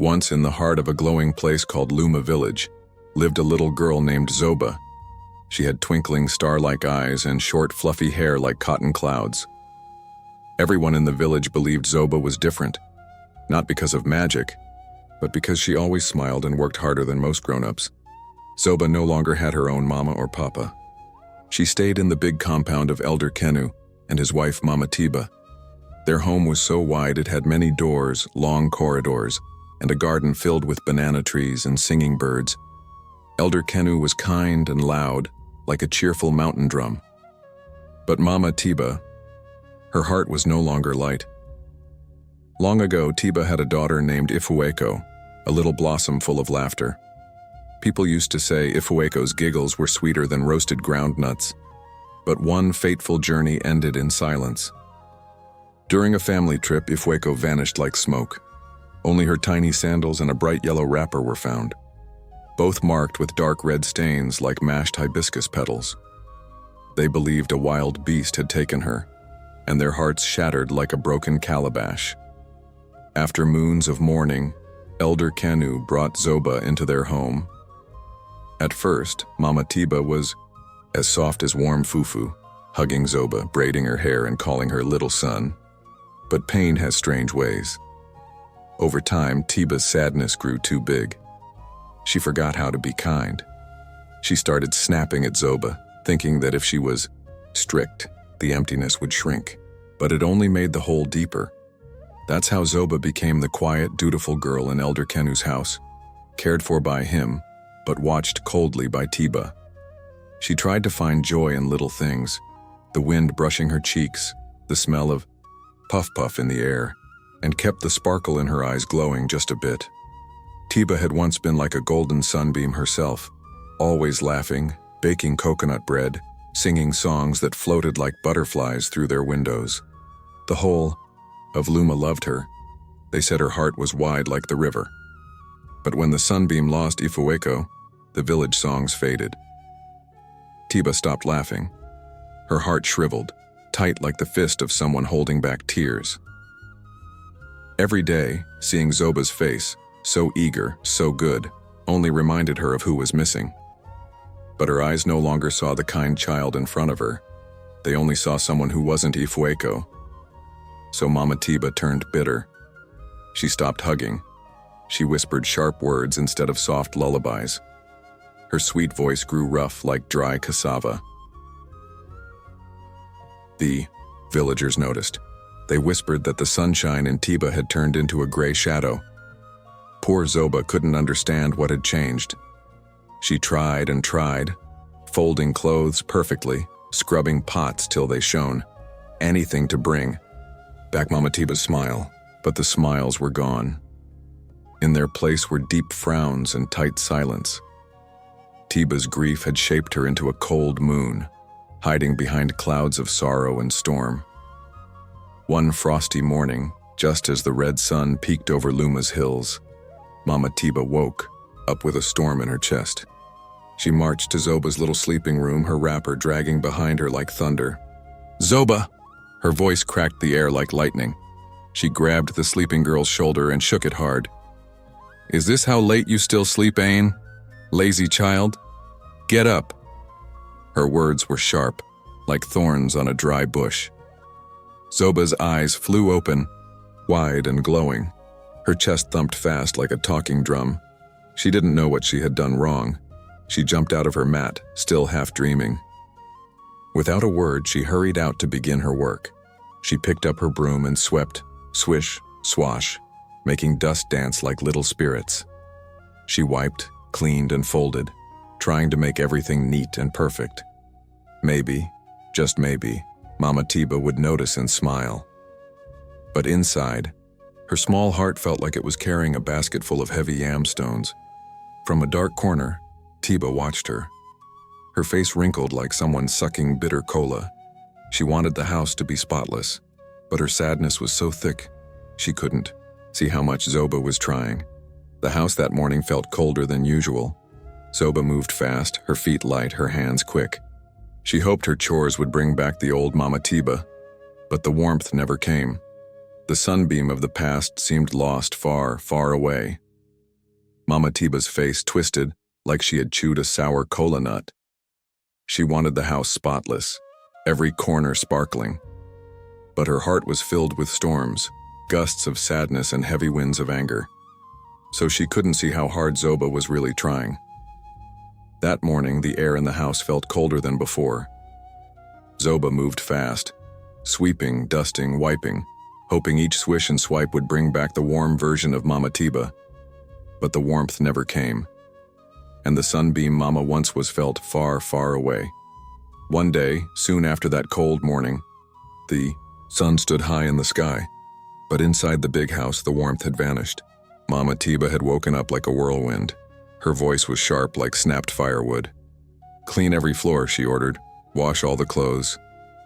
Once in the heart of a glowing place called Luma Village, lived a little girl named Zoba. She had twinkling star-like eyes and short fluffy hair like cotton clouds. Everyone in the village believed Zoba was different, not because of magic, but because she always smiled and worked harder than most grown-ups. Zoba no longer had her own mama or papa. She stayed in the big compound of Elder Kenu and his wife Mama Tiba. Their home was so wide it had many doors, long corridors, and a garden filled with banana trees and singing birds. Elder Kenu was kind and loud, like a cheerful mountain drum. But Mama Tiba, her heart was no longer light. Long ago, Tiba had a daughter named Ifueko, a little blossom full of laughter. People used to say Ifueko's giggles were sweeter than roasted ground nuts. But one fateful journey ended in silence. During a family trip, Ifueko vanished like smoke. Only her tiny sandals and a bright yellow wrapper were found, both marked with dark red stains like mashed hibiscus petals. They believed a wild beast had taken her, and their hearts shattered like a broken calabash. After moons of mourning, Elder Kenu brought Zoba into their home. At first, Mama Tiba was as soft as warm fufu, hugging Zoba, braiding her hair and calling her little son. But pain has strange ways. Over time, Tiba's sadness grew too big. She forgot how to be kind. She started snapping at Zoba, thinking that if she was strict, the emptiness would shrink. But it only made the hole deeper. That's how Zoba became the quiet, dutiful girl in Elder Kenu's house, cared for by him, but watched coldly by Tiba. She tried to find joy in little things, the wind brushing her cheeks, the smell of puff-puff in the air, and kept the sparkle in her eyes glowing just a bit. Tiba had once been like a golden sunbeam herself, always laughing, baking coconut bread, singing songs that floated like butterflies through their windows. The whole of Luma loved her. They said her heart was wide like the river. But when the sunbeam lost Ifueko, the village songs faded. Tiba stopped laughing. Her heart shriveled, tight like the fist of someone holding back tears. Every day, seeing Zoba's face, so eager, so good, only reminded her of who was missing. But her eyes no longer saw the kind child in front of her. They only saw someone who wasn't Ifueko. So Mama Tiba turned bitter. She stopped hugging. She whispered sharp words instead of soft lullabies. Her sweet voice grew rough like dry cassava. The villagers noticed. They whispered that the sunshine in Tiba had turned into a gray shadow. Poor Zoba couldn't understand what had changed. She tried and tried, folding clothes perfectly, scrubbing pots till they shone, anything to bring back Mama Tiba's smile, but the smiles were gone. In their place were deep frowns and tight silence. Tiba's grief had shaped her into a cold moon, hiding behind clouds of sorrow and storm. One frosty morning, just as the red sun peeked over Luma's hills, Mama Tiba woke, up with a storm in her chest. She marched to Zoba's little sleeping room, her wrapper dragging behind her like thunder. "Zoba!" Her voice cracked the air like lightning. She grabbed the sleeping girl's shoulder and shook it hard. "Is this how late you still sleep, Ain? Lazy child? Get up!" Her words were sharp, like thorns on a dry bush. Zoba's eyes flew open, wide and glowing. Her chest thumped fast like a talking drum. She didn't know what she had done wrong. She jumped out of her mat, still half dreaming. Without a word, she hurried out to begin her work. She picked up her broom and swept, swish, swash, making dust dance like little spirits. She wiped, cleaned, and folded, trying to make everything neat and perfect. Maybe, just maybe, Mama Tiba would notice and smile. But inside, her small heart felt like it was carrying a basket full of heavy yam stones. From a dark corner, Tiba watched her. Her face wrinkled like someone sucking bitter cola. She wanted the house to be spotless, but her sadness was so thick, she couldn't see how much Zoba was trying. The house that morning felt colder than usual. Zoba moved fast, her feet light, her hands quick. She hoped her chores would bring back the old Mama Tiba, but the warmth never came. The sunbeam of the past seemed lost far, far away, Mama Tiba's face twisted like she had chewed a sour cola nut. She wanted the house spotless, every corner sparkling. But her heart was filled with storms, gusts of sadness and heavy winds of anger. So she couldn't see how hard Zoba was really trying. That morning, the air in the house felt colder than before. Zoba moved fast, sweeping, dusting, wiping, hoping each swish and swipe would bring back the warm version of Mama Tiba. But the warmth never came, and the sunbeam Mama once was felt far, far away. One day, soon after that cold morning, the sun stood high in the sky, but inside the big house the warmth had vanished. Mama Tiba had woken up like a whirlwind. Her voice was sharp like snapped firewood. "Clean every floor," she ordered. "Wash all the clothes,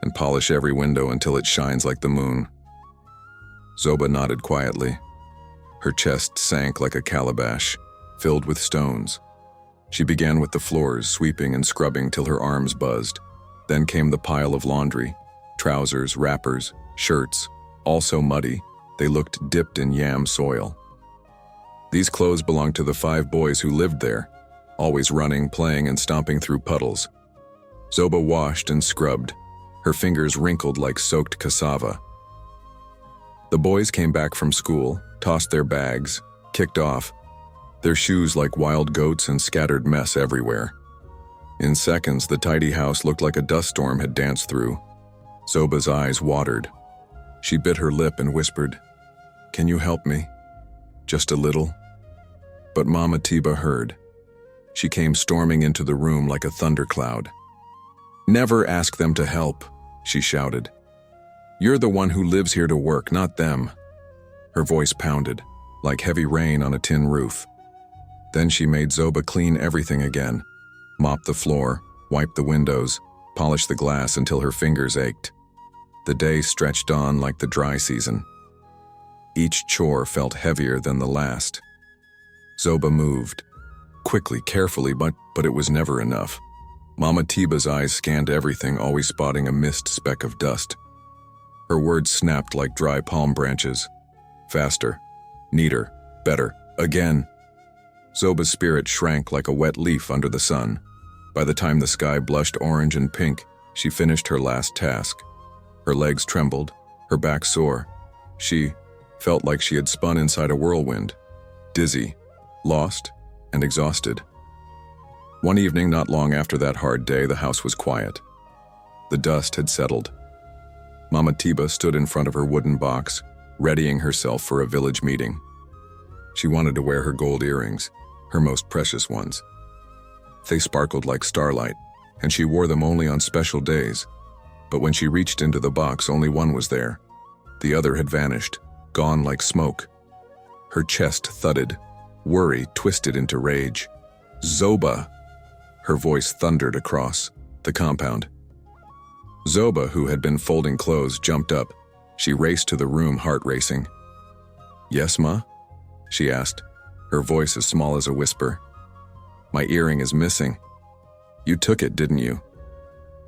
and polish every window until it shines like the moon." Zoba nodded quietly. Her chest sank like a calabash, filled with stones. She began with the floors, sweeping and scrubbing till her arms buzzed. Then came the pile of laundry, trousers, wrappers, shirts, all so muddy they looked dipped in yam soil. These clothes belonged to the 5 boys who lived there, always running, playing, and stomping through puddles. Zoba washed and scrubbed, her fingers wrinkled like soaked cassava. The boys came back from school, tossed their bags, kicked off, their shoes like wild goats and scattered mess everywhere. In seconds, the tidy house looked like a dust storm had danced through. Zoba's eyes watered. She bit her lip and whispered, "Can you help me? Just a little?" But Mama Tiba heard. She came storming into the room like a thundercloud. "Never ask them to help," she shouted. "You're the one who lives here to work, not them." Her voice pounded, like heavy rain on a tin roof. Then she made Zoba clean everything again, mop the floor, wipe the windows, polish the glass until her fingers ached. The day stretched on like the dry season. Each chore felt heavier than the last. Zoba moved, quickly, carefully, but it was never enough. Mama Tiba's eyes scanned everything, always spotting a mist speck of dust. Her words snapped like dry palm branches. Faster, neater, better, again. Zoba's spirit shrank like a wet leaf under the sun. By the time the sky blushed orange and pink, she finished her last task. Her legs trembled, her back sore. She felt like she had spun inside a whirlwind, dizzy, lost, and exhausted. One evening, not long after that hard day, the house was quiet. The dust had settled. Mama Tiba stood in front of her wooden box, readying herself for a village meeting. She wanted to wear her gold earrings, her most precious ones. They sparkled like starlight, and she wore them only on special days. But when she reached into the box, only one was there. The other had vanished, gone like smoke. Her chest thudded, worry twisted into rage. "Zoba!" Her voice thundered across the compound. Zoba, who had been folding clothes, jumped up. She raced to the room, heart racing. "Yes, Ma?" she asked, her voice as small as a whisper. "My earring is missing." "You took it, didn't you?"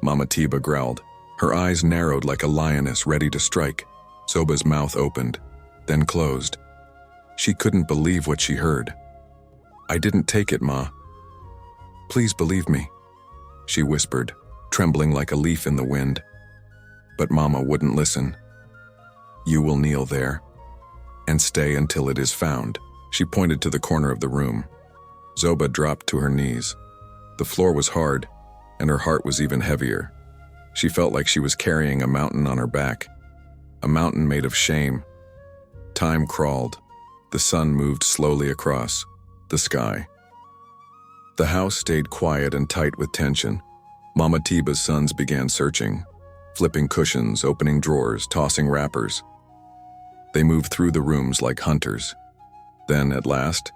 Mama Tiba growled. Her eyes narrowed like a lioness ready to strike. Zoba's mouth opened, then closed. She couldn't believe what she heard. "I didn't take it, Ma. Please believe me," she whispered, trembling like a leaf in the wind. But Mama wouldn't listen. "You will kneel there and stay until it is found." She pointed to the corner of the room. Zoba dropped to her knees. The floor was hard, and her heart was even heavier. She felt like she was carrying a mountain on her back, a mountain made of shame. Time crawled. The sun moved slowly across the sky. The house stayed quiet and tight with tension. Mama Tiba's sons began searching, flipping cushions, opening drawers, tossing wrappers. They moved through the rooms like hunters. Then, at last,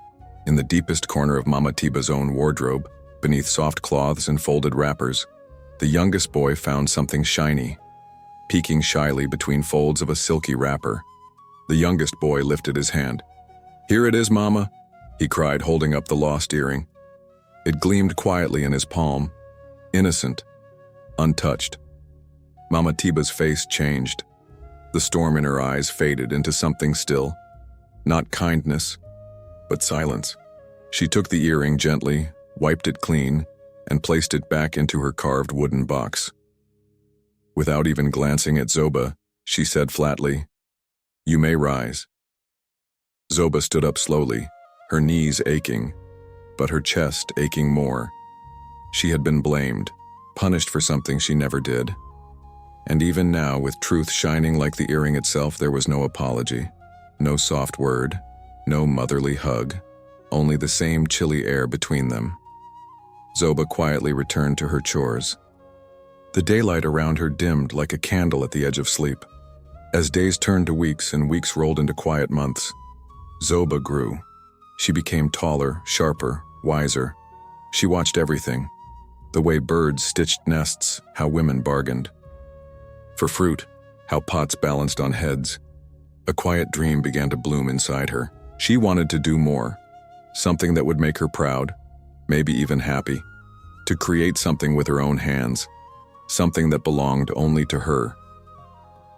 in the deepest corner of Mama Tiba's own wardrobe, beneath soft cloths and folded wrappers, the youngest boy found something shiny, peeking shyly between folds of a silky wrapper. The youngest boy lifted his hand. "Here it is, Mama," he cried, holding up the lost earring. It gleamed quietly in his palm, innocent, untouched. Mama Tiba's face changed. The storm in her eyes faded into something still. Not kindness, but silence. She took the earring gently, wiped it clean, and placed it back into her carved wooden box. Without even glancing at Zoba, she said flatly, "You may rise." Zoba stood up slowly, her knees aching, but her chest aching more. She had been blamed, punished for something she never did. And even now, with truth shining like the earring itself, there was no apology, no soft word, no motherly hug, only the same chilly air between them. Zoba quietly returned to her chores. The daylight around her dimmed like a candle at the edge of sleep. As days turned to weeks and weeks rolled into quiet months, Zoba grew. She became taller, sharper, wiser. She watched everything. The way birds stitched nests, how women bargained. For fruit, how pots balanced on heads. A quiet dream began to bloom inside her. She wanted to do more. Something that would make her proud, maybe even happy. To create something with her own hands. Something that belonged only to her.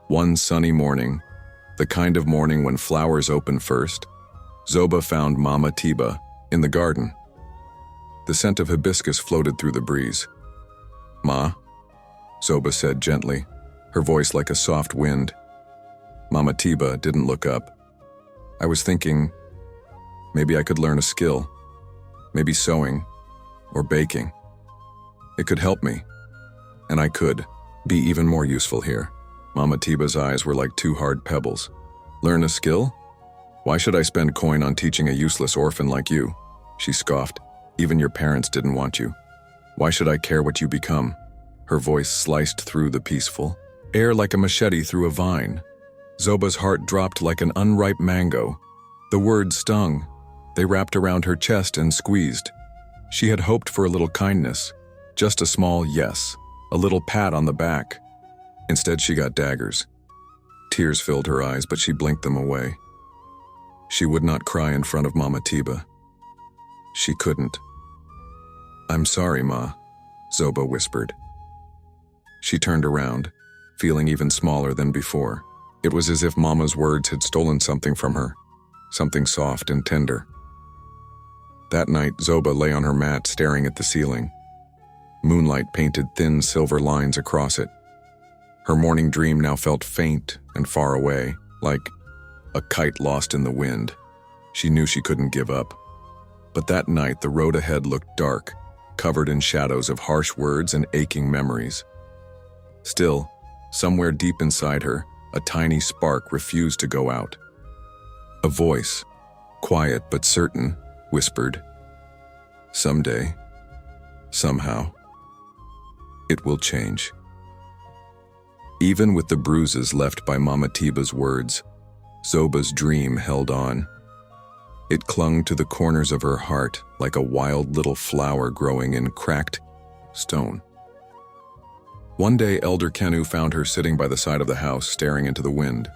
One sunny morning, the kind of morning when flowers open first, Zoba found Mama Tiba in the garden. The scent of hibiscus floated through the breeze. "Ma," Zoba said gently, her voice like a soft wind. Mama Tiba didn't look up. "I was thinking, maybe I could learn a skill. Maybe sewing or baking. It could help me, and I could be even more useful here." Mama Tiba's eyes were like two hard pebbles. "Learn a skill? Why should I spend coin on teaching a useless orphan like you?" She scoffed. "Even your parents didn't want you. Why should I care what you become?" Her voice sliced through the peaceful air like a machete through a vine. Zoba's heart dropped like an unripe mango. The words stung. They wrapped around her chest and squeezed. She had hoped for a little kindness, just a small yes, a little pat on the back. Instead, she got daggers. Tears filled her eyes, but she blinked them away. She would not cry in front of Mama Tiba. She couldn't. "I'm sorry, Ma," Zoba whispered. She turned around, feeling even smaller than before. It was as if Mama's words had stolen something from her, something soft and tender. That night, Zoba lay on her mat staring at the ceiling. Moonlight painted thin silver lines across it. Her morning dream now felt faint and far away, like a kite lost in the wind. She knew she couldn't give up. But that night, the road ahead looked dark, covered in shadows of harsh words and aching memories. Still, somewhere deep inside her, a tiny spark refused to go out. A voice, quiet but certain, whispered, "Someday, somehow, it will change." Even with the bruises left by Mama Tiba's words, Zoba's dream held on. It clung to the corners of her heart like a wild little flower growing in cracked stone. One day, Elder Kenu found her sitting by the side of the house, staring into the wind.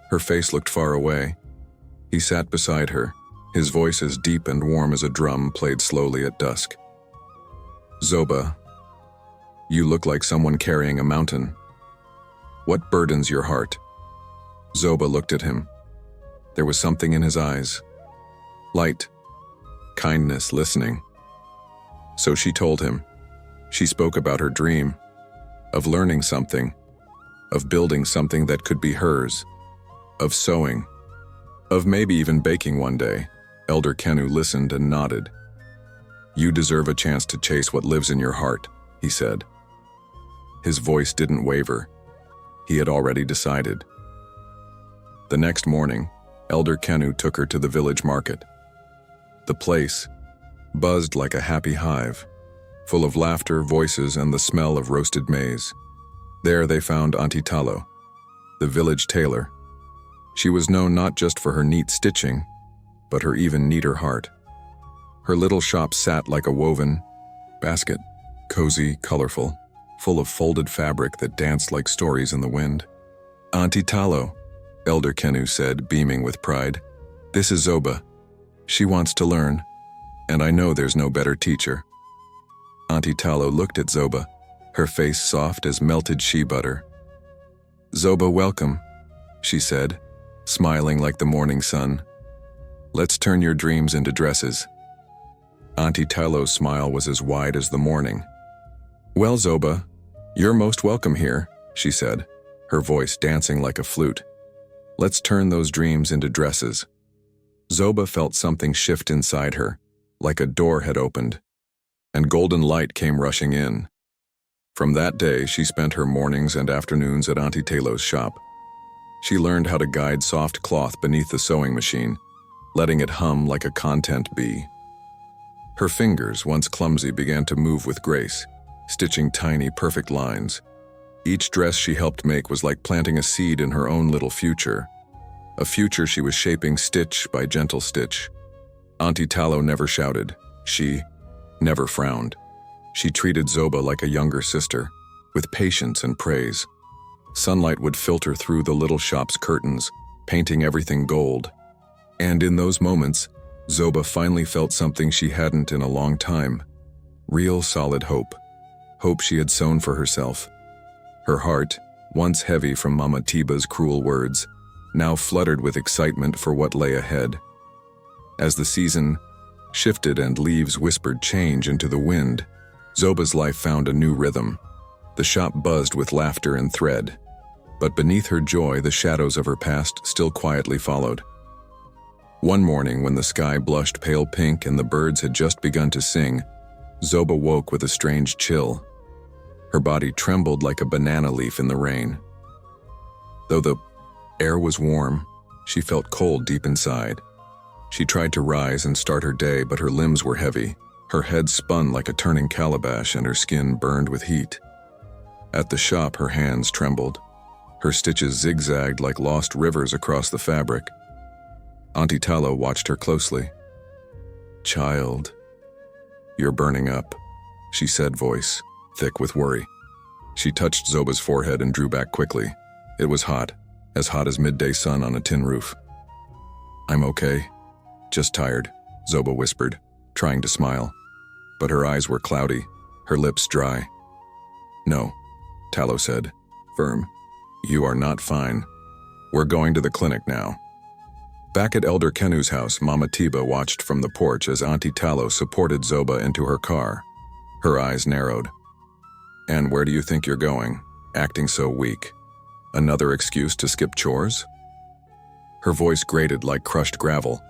Her face looked far away. He sat beside her, his voice as deep and warm as a drum played slowly at dusk. "Zoba, you look like someone carrying a mountain. What burdens your heart?" Zoba looked at him. There was something in his eyes. Light, kindness, listening. So she told him. She spoke about her dream, of learning something, of building something that could be hers, of sewing, of maybe even baking one day. Elder Kenu listened and nodded. "You deserve a chance to chase what lives in your heart," he said. His voice didn't waver. He had already decided. The next morning, Elder Kenu took her to the village market. The place buzzed like a happy hive, full of laughter, voices, and the smell of roasted maize. There they found Auntie Talo, the village tailor. She was known not just for her neat stitching, but her even neater heart. Her little shop sat like a woven basket, cozy, colorful, full of folded fabric that danced like stories in the wind. "Auntie Talo," Elder Kenu said, beaming with pride. "This is Zoba. She wants to learn, and I know there's no better teacher." Auntie Talo looked at Zoba, her face soft as melted shea butter. "Zoba, welcome," she said, smiling like the morning sun. "Let's turn your dreams into dresses." Auntie Tylo's smile was as wide as the morning. "Well, Zoba, you're most welcome here," she said, her voice dancing like a flute. "Let's turn those dreams into dresses." Zoba felt something shift inside her, like a door had opened, and golden light came rushing in. From that day, she spent her mornings and afternoons at Auntie Tylo's shop. She learned how to guide soft cloth beneath the sewing machine, letting it hum like a content bee. Her fingers, once clumsy, began to move with grace, stitching tiny, perfect lines. Each dress she helped make was like planting a seed in her own little future, a future she was shaping stitch by gentle stitch. Auntie Tylo never shouted. She never frowned. She treated Zoba like a younger sister, with patience and praise. Sunlight would filter through the little shop's curtains, painting everything gold. And in those moments, Zoba finally felt something she hadn't in a long time. Real solid hope. Hope she had sown for herself. Her heart, once heavy from Mama Tiba's cruel words, now fluttered with excitement for what lay ahead. As the season shifted and leaves whispered change into the wind, Zoba's life found a new rhythm. The shop buzzed with laughter and thread. But beneath her joy, the shadows of her past still quietly followed. One morning, when the sky blushed pale pink and the birds had just begun to sing, Zoba woke with a strange chill. Her body trembled like a banana leaf in the rain. Though the air was warm, she felt cold deep inside. She tried to rise and start her day, but her limbs were heavy. Her head spun like a turning calabash and her skin burned with heat. At the shop, her hands trembled. Her stitches zigzagged like lost rivers across the fabric. Auntie Tylo watched her closely. "Child, you're burning up," she said, voice thick with worry. She touched Zoba's forehead and drew back quickly. It was hot as midday sun on a tin roof. "I'm okay, just tired," Zoba whispered, trying to smile. But her eyes were cloudy, her lips dry. "No," Tylo said, firm. "You are not fine. We're going to the clinic now." Back at Elder Kenu's house, Mama Tiba watched from the porch as Auntie Tylo supported Zoba into her car. Her eyes narrowed. "And where do you think you're going, acting so weak? Another excuse to skip chores?" Her voice grated like crushed gravel.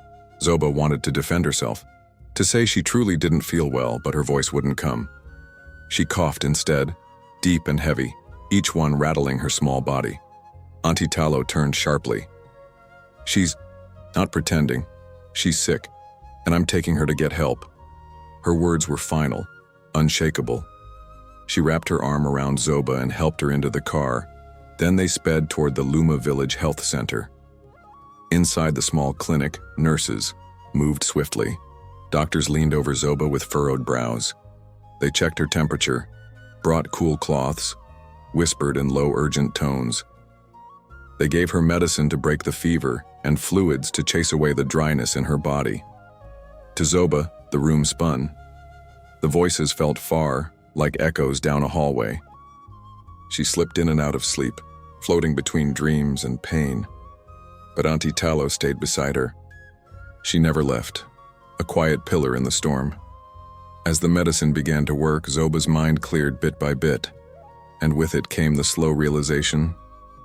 Zoba wanted to defend herself, to say she truly didn't feel well, but her voice wouldn't come. She coughed instead, deep and heavy, each one rattling her small body. Auntie Tylo turned sharply. "She's not pretending. She's sick, and I'm taking her to get help." Her words were final, unshakable. She wrapped her arm around Zoba and helped her into the car. Then they sped toward the Luma Village Health Center. Inside the small clinic, nurses moved swiftly. Doctors leaned over Zoba with furrowed brows. They checked her temperature, brought cool cloths, whispered in low, urgent tones. They gave her medicine to break the fever and fluids to chase away the dryness in her body. To Zoba, the room spun. The voices felt far, like echoes down a hallway. She slipped in and out of sleep, floating between dreams and pain. But Auntie Tylo stayed beside her. She never left, a quiet pillar in the storm. As the medicine began to work, Zoba's mind cleared bit by bit, and with it came the slow realization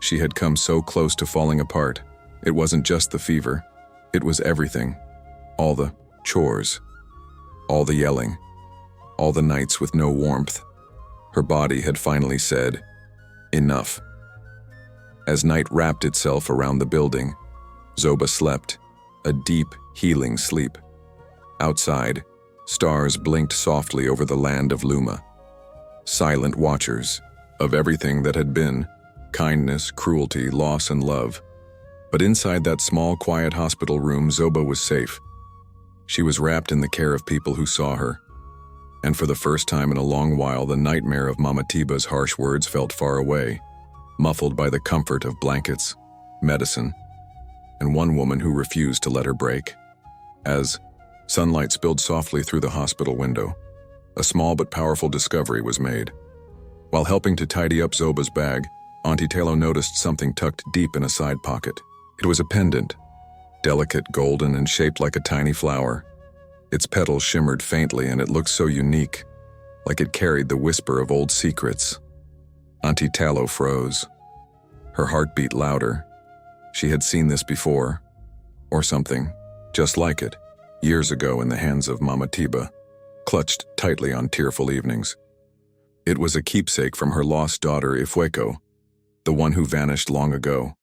she had come so close to falling apart. It wasn't just the fever, it was everything. All the chores, all the yelling, all the nights with no warmth. Her body had finally said, "Enough." As night wrapped itself around the building, Zoba slept, a deep, healing sleep. Outside, stars blinked softly over the land of Luma. Silent watchers of everything that had been, kindness, cruelty, loss, and love. But inside that small, quiet hospital room, Zoba was safe. She was wrapped in the care of people who saw her. And for the first time in a long while, the nightmare of Mama Tiba's harsh words felt far away, muffled by the comfort of blankets, medicine, and one woman who refused to let her break. As sunlight spilled softly through the hospital window, a small but powerful discovery was made. While helping to tidy up Zoba's bag, Auntie Tylo noticed something tucked deep in a side pocket. It was a pendant, delicate, golden, and shaped like a tiny flower. Its petals shimmered faintly and it looked so unique, like it carried the whisper of old secrets. Auntie Tallow froze. Her heart beat louder. She had seen this before, or something, just like it, years ago in the hands of Mama Tiba, clutched tightly on tearful evenings. It was a keepsake from her lost daughter Ifueko, the one who vanished long ago.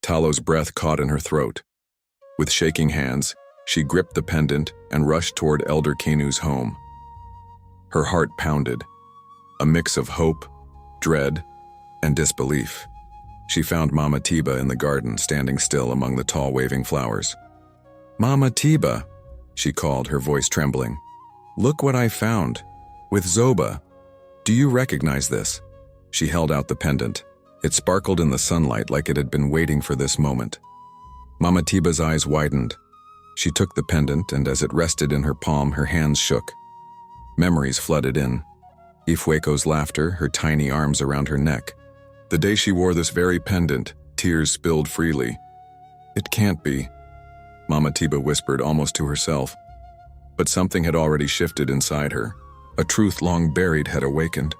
Tallow's breath caught in her throat. With shaking hands, she gripped the pendant and rushed toward Elder Kinu's home. Her heart pounded, a mix of hope, dread, and disbelief. She found Mama Tiba in the garden, standing still among the tall waving flowers. "Mama Tiba," she called, her voice trembling. "Look what I found, with Zoba. Do you recognize this?" She held out the pendant. It sparkled in the sunlight like it had been waiting for this moment. Mama Tiba's eyes widened. She took the pendant, and as it rested in her palm, her hands shook. Memories flooded in. Ifueko's laughter, her tiny arms around her neck. The day she wore this very pendant, tears spilled freely. "It can't be," Mama Tiba whispered almost to herself. But something had already shifted inside her. A truth long buried had awakened.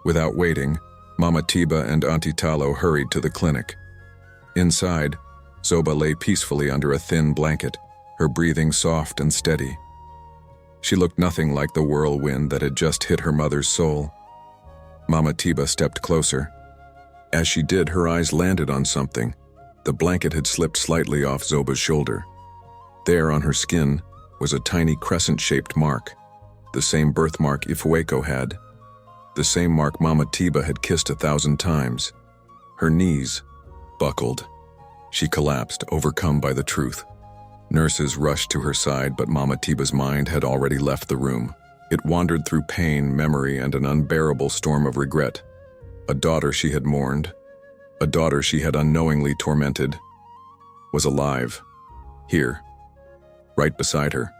Without waiting, Mama Tiba and Auntie Tallow hurried to the clinic. Inside, Zoba lay peacefully under a thin blanket, her breathing soft and steady. She looked nothing like the whirlwind that had just hit her mother's soul. Mama Tiba stepped closer. As she did, her eyes landed on something. The blanket had slipped slightly off Zoba's shoulder. There on her skin was a tiny crescent-shaped mark, the same birthmark Ifueko had, the same mark Mama Tiba had kissed 1,000 times. Her knees buckled. She collapsed, overcome by the truth. Nurses rushed to her side, but Mama Tiba's mind had already left the room. It wandered through pain, memory, and an unbearable storm of regret. A daughter she had mourned, a daughter she had unknowingly tormented, was alive, here, right beside her.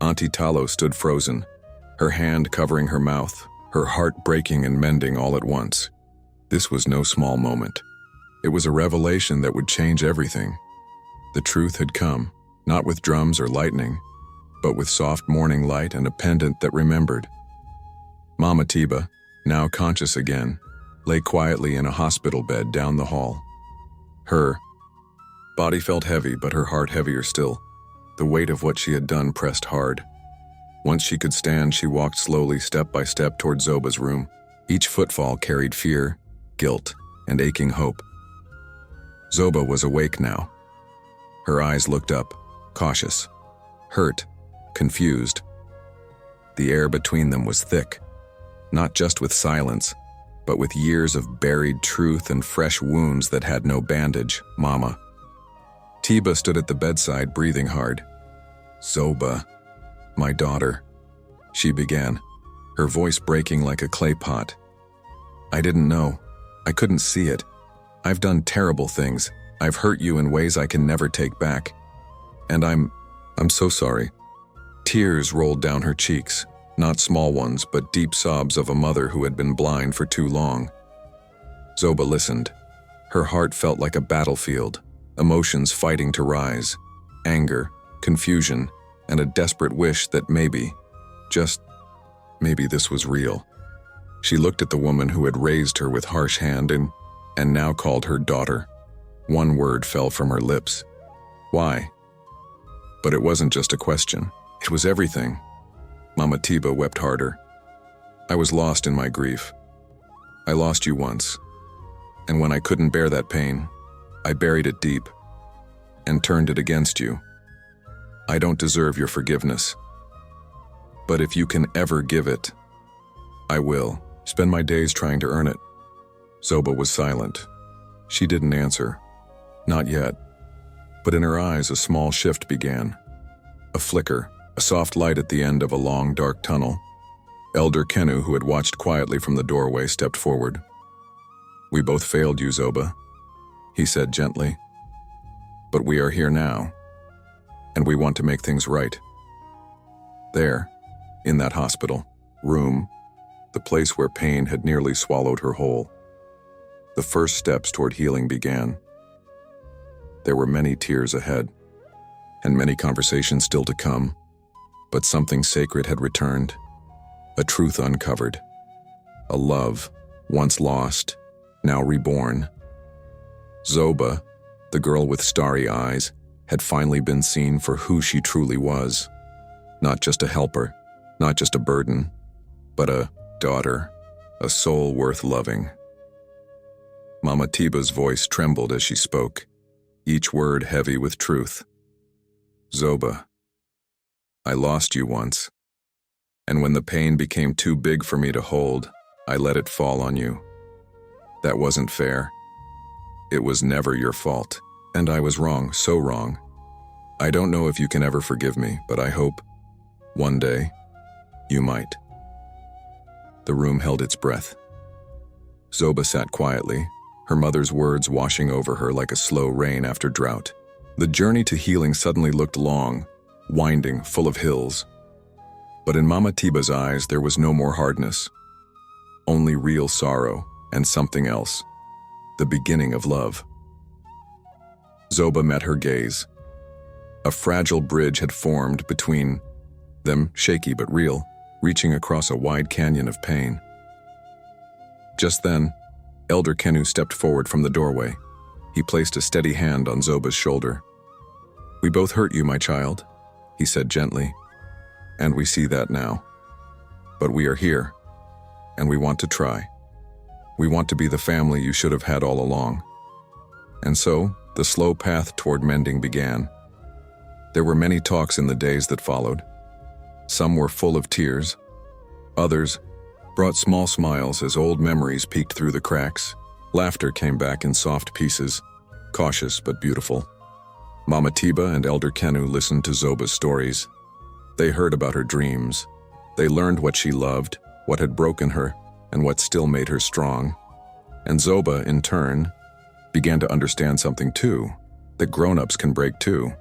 Auntie Tallow stood frozen, her hand covering her mouth, her heart breaking and mending all at once. This was no small moment. It was a revelation that would change everything. The truth had come, not with drums or lightning, but with soft morning light and a pendant that remembered. Mama Tiba, now conscious again, lay quietly in a hospital bed down the hall. Her body felt heavy, but her heart heavier still. The weight of what she had done pressed hard. Once she could stand, she walked slowly, step by step, toward Zoba's room. Each footfall carried fear, guilt, and aching hope. Zoba was awake now. Her eyes looked up, cautious, hurt, confused. The air between them was thick, not just with silence, but with years of buried truth and fresh wounds that had no bandage. Mama Tiba stood at the bedside, breathing hard. "Zoba, my daughter," she began, her voice breaking like a clay pot. "I didn't know. I couldn't see it. I've done terrible things. I've hurt you in ways I can never take back. And I'm so sorry." Tears rolled down her cheeks, not small ones, but deep sobs of a mother who had been blind for too long. Zoba listened. Her heart felt like a battlefield, emotions fighting to rise, anger, confusion, and a desperate wish that maybe, just maybe, this was real. She looked at the woman who had raised her with harsh hand and now called her daughter. One word fell from her lips. "Why?" But it wasn't just a question. It was everything. Mama Tiba wept harder. "I was lost in my grief. I lost you once. And when I couldn't bear that pain, I buried it deep and turned it against you. I don't deserve your forgiveness. But if you can ever give it, I will. Spend my days trying to earn it." Zoba was silent. She didn't answer. Not yet. But in her eyes a small shift began. A flicker, a soft light at the end of a long, dark tunnel. Elder Kenu, who had watched quietly from the doorway, stepped forward. "We both failed you, Zoba," he said gently. "But we are here now, and we want to make things right." There, in that hospital room, the place where pain had nearly swallowed her whole, the first steps toward healing began. There were many tears ahead. and many conversations still to come. But something sacred had returned, a truth uncovered, a love once lost, now reborn. Zoba, the girl with starry eyes, had finally been seen for who she truly was. Not just a helper, not just a burden, but a daughter, a soul worth loving. Mama Tiba's voice trembled as she spoke, each word heavy with truth. Zoba, I lost you once, and when the pain became too big for me to hold, I let it fall on you. That wasn't fair. It was never your fault, and I was wrong, so wrong. I don't know if you can ever forgive me, but I hope, one day, you might. The room held its breath. Zoba sat quietly, her mother's words washing over her like a slow rain after drought. The journey to healing suddenly looked long, winding, full of hills. But in Mama Tiba's eyes, there was no more hardness. Only real sorrow and something else. The beginning of love. Zoba met her gaze. A fragile bridge had formed between them, shaky but real, reaching across a wide canyon of pain. Just then, Elder Kenu stepped forward from the doorway. He placed a steady hand on Zoba's shoulder. "We both hurt you, my child," he said gently, "and we see that now. But we are here, and we want to try. We want to be the family you should have had all along." And so, the slow path toward mending began. There were many talks in the days that followed. Some were full of tears. Others brought small smiles as old memories peeked through the cracks. Laughter came back in soft pieces, cautious but beautiful. Mama Tiba and Elder Kenu listened to Zoba's stories. They heard about her dreams. They learned what she loved, what had broken her, and what still made her strong. And Zoba, in turn, began to understand something too, that grown-ups can break too.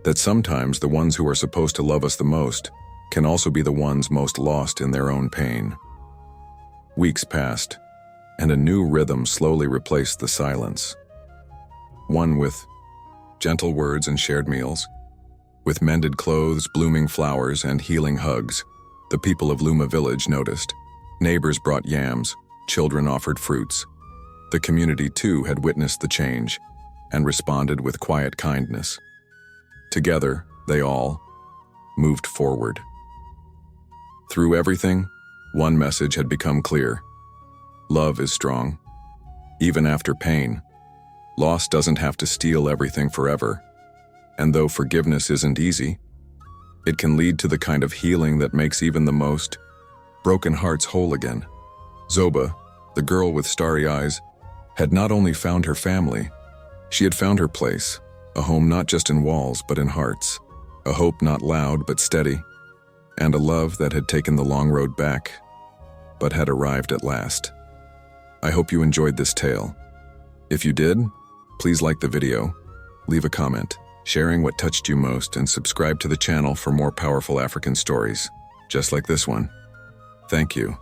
That sometimes the ones who are supposed to love us the most can also be the ones most lost in their own pain. Weeks passed, and a new rhythm slowly replaced the silence. One with gentle words and shared meals, with mended clothes, blooming flowers, and healing hugs. The people of Luma village noticed. Neighbors brought yams, children offered fruits. The community too had witnessed the change and responded with quiet kindness. Together, they all moved forward. Through everything, one message had become clear. Love is strong. Even after pain, loss doesn't have to steal everything forever. And though forgiveness isn't easy, it can lead to the kind of healing that makes even the most broken hearts whole again. Zoba, the girl with starry eyes, had not only found her family, she had found her place, a home not just in walls but in hearts, a hope not loud but steady, and a love that had taken the long road back, but had arrived at last. I hope you enjoyed this tale. If you did, please like the video, leave a comment, sharing what touched you most, and subscribe to the channel for more powerful African stories, just like this one. Thank you.